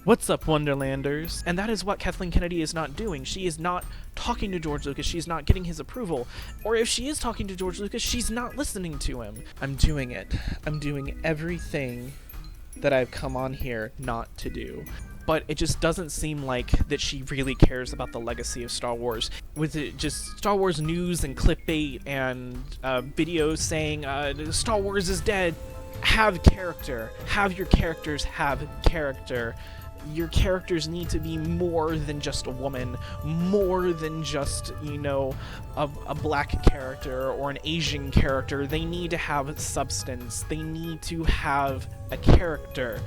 What's up, Wonderlanders? And that is what Kathleen Kennedy is not doing. She is not talking to George Lucas. She's not getting his approval. Or if she is talking to George Lucas, she's not listening to him. I'm doing it. I'm doing everything that I've come on here not to do. But it just doesn't seem like that she really cares about the legacy of Star Wars. With it just Star Wars news and clickbait and videos saying Star Wars is dead. Have character. Have your characters have character. Your characters need to be more than just a woman, more than just, a black character or an Asian character. They need to have substance. They need to have a character,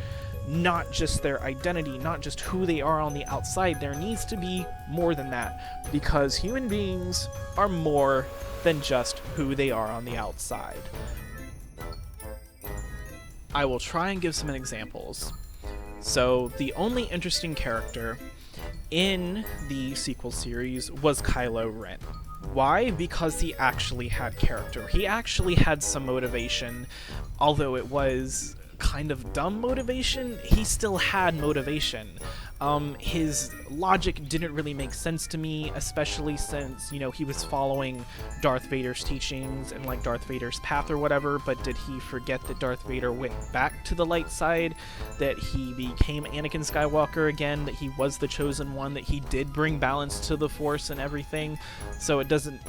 not just their identity, not just who they are on the outside. There needs to be more than that, because human beings are more than just who they are on the outside. I will try and give some examples. So, the only interesting character in the sequel series was Kylo Ren. Why? Because he actually had character. He actually had some motivation. Although it was kind of dumb motivation, he still had motivation. His logic didn't really make sense to me, especially since, he was following Darth Vader's teachings and, Darth Vader's path or whatever, but did he forget that Darth Vader went back to the light side, that he became Anakin Skywalker again, that he was the chosen one, that he did bring balance to the Force and everything? So it doesn't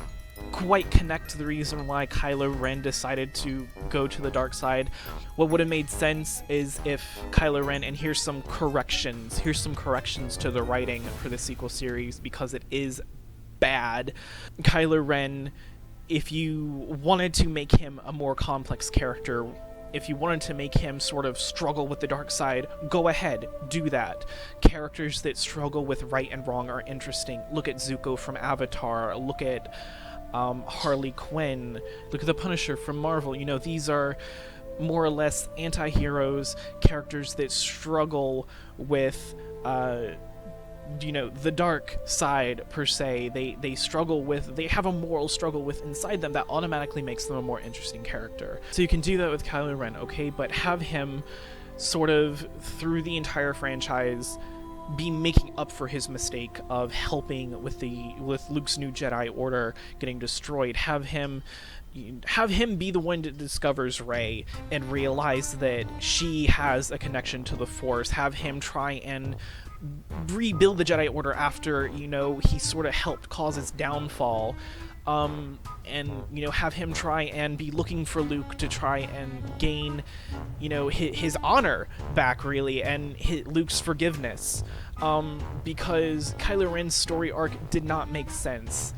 quite connect to the reason why Kylo Ren decided to go to the dark side. What would have made sense is if Kylo Ren, and here's some corrections to the writing for the sequel series because it is bad. Kylo Ren, if you wanted to make him a more complex character, if you wanted to make him sort of struggle with the dark side, go ahead, do that. Characters that struggle with right and wrong are interesting. Look at Zuko from Avatar, look at Harley Quinn, look at the Punisher from Marvel. These are more or less anti-heroes, characters that struggle with the dark side per se. They have a moral struggle with inside them that automatically makes them a more interesting character. So you can do that with Kylo Ren, okay, but have him sort of through the entire franchise be making up for his mistake of helping with Luke's new Jedi Order getting destroyed. Have him be the one that discovers Rey and realize that she has a connection to the Force. Have him try and rebuild the Jedi Order after, he sort of helped cause its downfall. Have him try and be looking for Luke to try and gain, his honor back, really, and Luke's forgiveness. Because Kylo Ren's story arc did not make sense.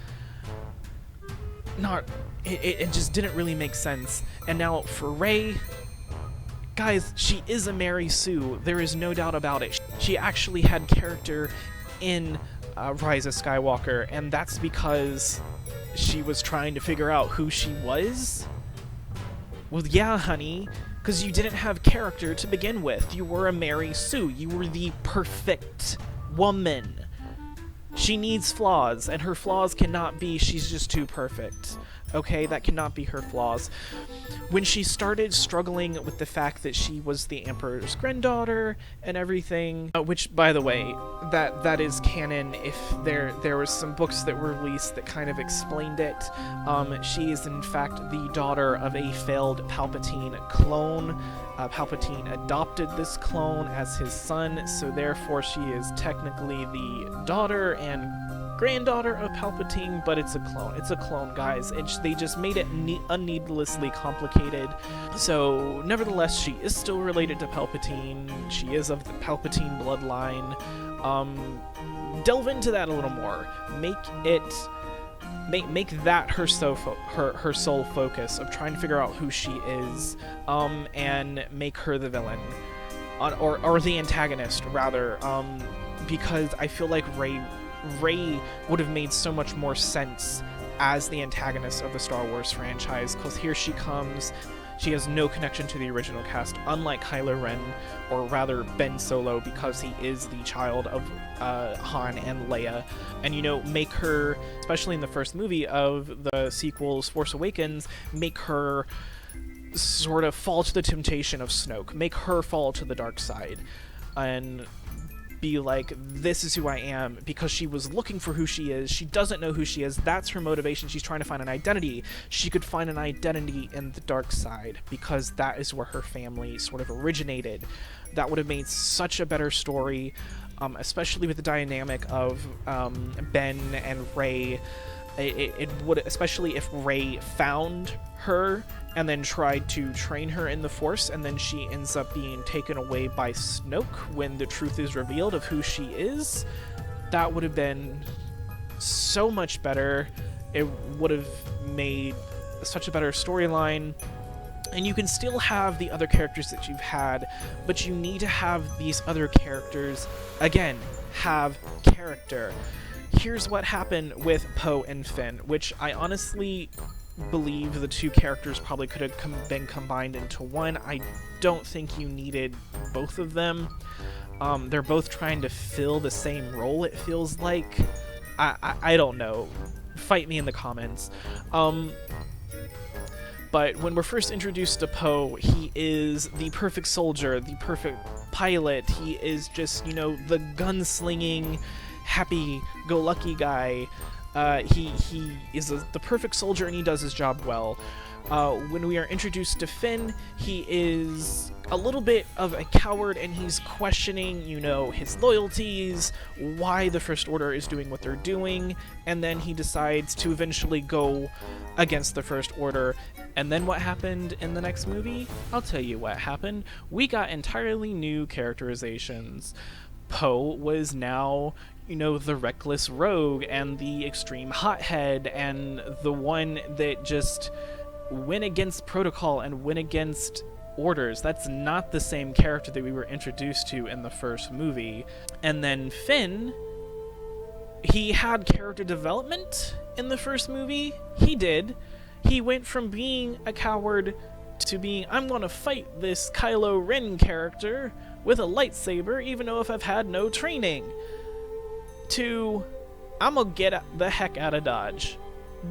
It just didn't really make sense. And now for Rey, guys, she is a Mary Sue. There is no doubt about it. She actually had character in Rise of Skywalker, and that's because she was trying to figure out who she was? Well, yeah, honey, because you didn't have character to begin with. You were a Mary Sue. You were the perfect woman. She needs flaws, and her flaws cannot be she's just too perfect. Okay, that cannot be her flaws. When she started struggling with the fact that she was the Emperor's granddaughter and everything, which, by the way, that is canon. If there was some books that were released that kind of explained it. She is in fact the daughter of a failed Palpatine clone. Palpatine adopted this clone as his son, so therefore she is technically the daughter and granddaughter of Palpatine, but it's a clone. It's a clone, guys. They just made it unneedlessly complicated. So, nevertheless, she is still related to Palpatine. She is of the Palpatine bloodline. Delve into that a little more. Make that her sole focus of trying to figure out who she is, and make her the villain, or the antagonist rather, because I feel like Rey would have made so much more sense as the antagonist of the Star Wars franchise, because here she comes. She has no connection to the original cast, unlike Kylo Ren, or rather Ben Solo, because he is the child of Han and Leia. And, make her, especially in the first movie of the sequels, Force Awakens, make her sort of fall to the temptation of Snoke. Make her fall to the dark side. And be like, this is who I am, because she was looking for who she is. She doesn't know who she is. That's her motivation. She's trying to find an identity. She could find an identity in the dark side because that is where her family sort of originated. That would have made such a better story, especially with the dynamic of Ben and Rey. It would, especially if Rey found her and then tried to train her in the Force, and then she ends up being taken away by Snoke when the truth is revealed of who she is. That would have been so much better. It would have made such a better storyline. And you can still have the other characters that you've had, but you need to have these other characters, again, have character. Here's what happened with Poe and Finn, which I honestly believe the two characters probably could have been combined into one. I don't think you needed both of them. They're both trying to fill the same role, it feels like. I don't know. Fight me in the comments. But when we're first introduced to Poe, he is the perfect soldier, the perfect pilot. He is just, the gunslinging, happy-go-lucky guy. He is the perfect soldier, and he does his job well. When we are introduced to Finn, he is a little bit of a coward, and he's questioning, his loyalties, why the First Order is doing what they're doing, and then he decides to eventually go against the First Order. And then what happened in the next movie? I'll tell you what happened. We got entirely new characterizations. Poe was now, the reckless rogue and the extreme hothead and the one that just went against protocol and went against orders. That's not the same character that we were introduced to in the first movie. And then Finn, he had character development in the first movie. He did. He went from being a coward to being, I'm gonna fight this Kylo Ren character with a lightsaber, even though if I've had no training, to, I'm gonna get the heck out of Dodge.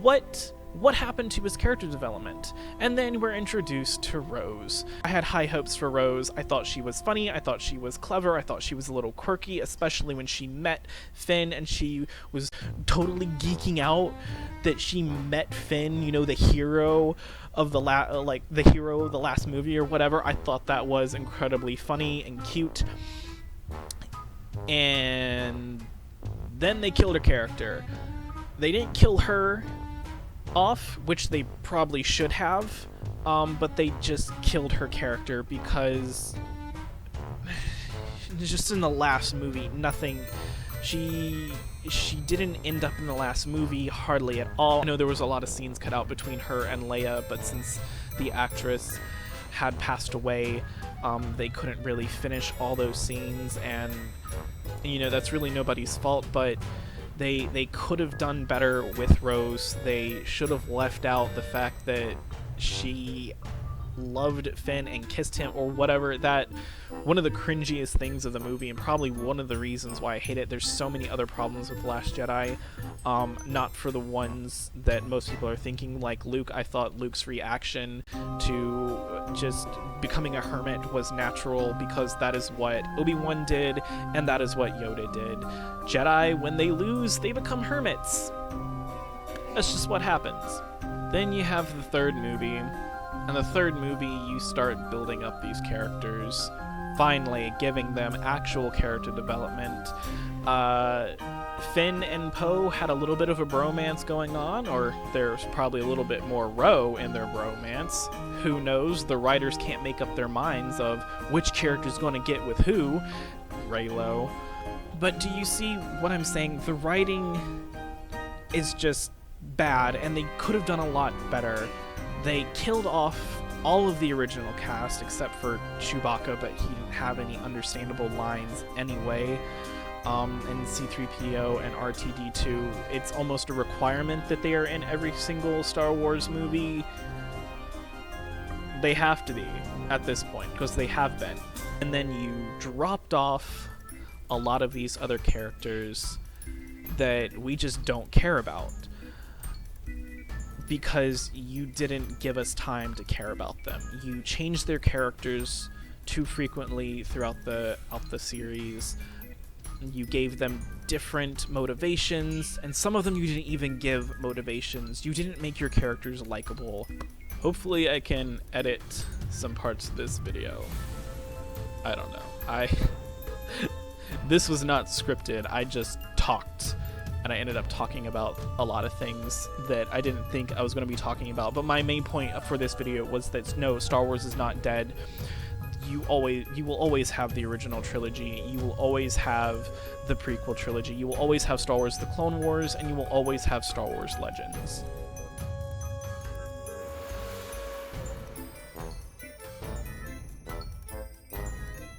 What happened to his character development? And then we're introduced to Rose. I had high hopes for Rose. I thought she was funny. I thought she was clever. I thought she was a little quirky, especially when she met Finn and she was totally geeking out that she met Finn, the hero of the last movie or whatever. I thought that was incredibly funny and cute. And then they killed her character. They didn't kill her off, which they probably should have, but they just killed her character because just in the last movie, nothing. She didn't end up in the last movie hardly at all. I know there was a lot of scenes cut out between her and Leia, but since the actress had passed away, they couldn't really finish all those scenes, and that's really nobody's fault, but they could have done better with Rose. They should have left out the fact that she loved Finn and kissed him or whatever. That one of the cringiest things of the movie, and probably one of the reasons why I hate it. There's so many other problems with The Last Jedi, not for the ones that most people are thinking, like Luke. I thought Luke's reaction to just becoming a hermit was natural because that is what Obi-Wan did and that is what Yoda did. Jedi, when they lose, they become hermits. That's just what happens. Then you have the third movie. In the third movie, you start building up these characters, finally giving them actual character development. Finn and Poe had a little bit of a bromance going on, or there's probably a little bit more Ro in their bromance. Who knows? The writers can't make up their minds of which character's going to get with who. Reylo. But do you see what I'm saying? The writing is just bad, and they could have done a lot better. They killed off all of the original cast except for Chewbacca, but he didn't have any understandable lines anyway. And C-3PO and R2-D2, it's almost a requirement that they are in every single Star Wars movie. They have to be at this point, because they have been. And then you dropped off a lot of these other characters that we just don't care about, because you didn't give us time to care about them. You changed their characters too frequently throughout the series. You gave them different motivations, and some of them you didn't even give motivations. You didn't make your characters likable. Hopefully I can edit some parts of this video. I don't know. This was not scripted. I just talked, and I ended up talking about a lot of things that I didn't think I was going to be talking about. But my main point for this video was that no, Star Wars is not dead. You will always have the original trilogy. You will always have the prequel trilogy. You will always have Star Wars: The Clone Wars, and you will always have Star Wars Legends.